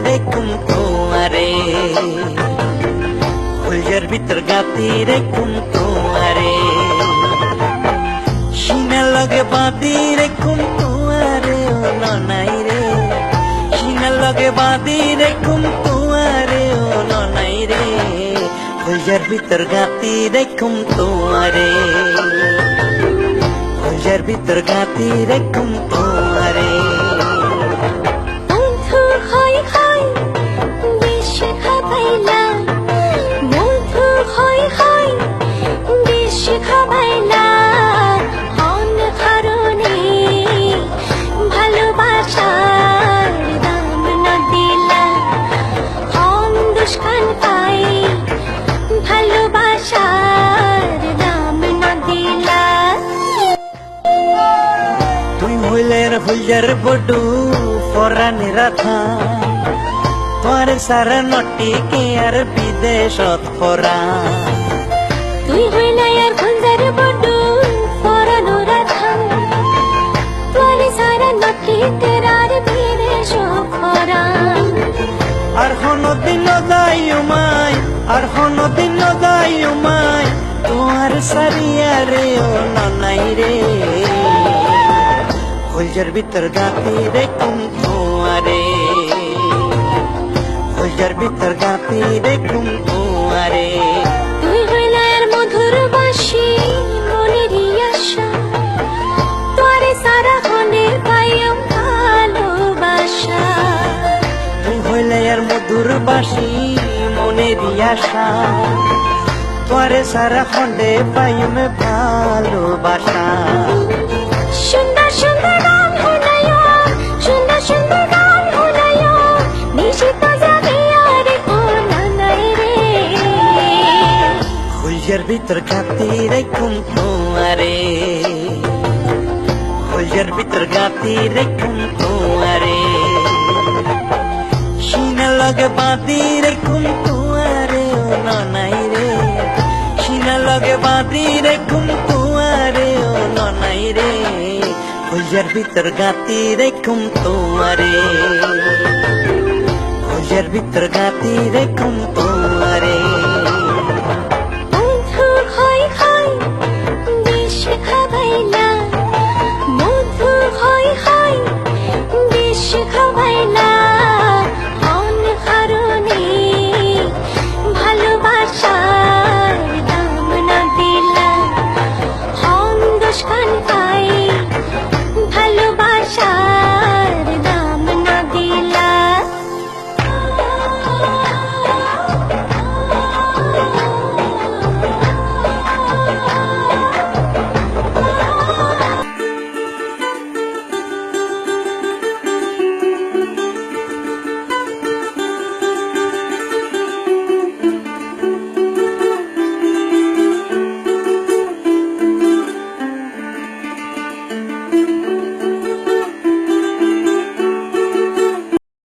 রেখুম তোমারে ফুলজার ভিতর গাতি রেখুম তোমারে সিনা লগে বাঁধি রেখুম তোমারে ও ননাই রে সিনা লগে বাঁধি রেখুম তোমারে ও ননাই রে ফুলজার ভিতর গাতি রেখুম তোমারে ফুলজার ভিতর গাতি রেখুম তোমারে ফুলজার বডু ফরানি রাধা তোর সারা নটি কে আর বিদেশত ফরা তুই হইলে আর ফুলজার বডু ফরানো রাধা তোর সারা নটি কে আর বিদেশত ফরা আর হনদিন দায়ুমাই আর হনদিন দায়ুমাই তোর সারিয়া রে ও ননাই রে ফুলজার ভিতর গাতি রেখুম তোমারে ফুলজার ভিতর গাতি রেখুম তোমারে তুই হইলে আর মধুর বাসি মনেরই আশা তোরে সারা হনে পাইম ভালোবাসা তুই হইলে আর মধুর বাসি মনেরই আশা তোরে সারা খন্ডে পাইম ভালোবাসা সুন্দর সুন্দর গান শোনায়ো সুন্দর সুন্দর গান শোনায়ো নিশিত যাবে আর কোনাই রে ফুলজার ভিতর গাতি রেখুম তোমারে ফুলজার ভিতর গাতি রেখুম তোমারে সিনা লগে বাঁধি রেখুম তোমারে ও ননাই রে সিনা লগে বাঁধি রেখুম তোমারে ও ননাই রে ফুলজার ভিতর গাতি রেখুম তোমারে ফুলজার ভিতর গাতি রেখুম তোমারে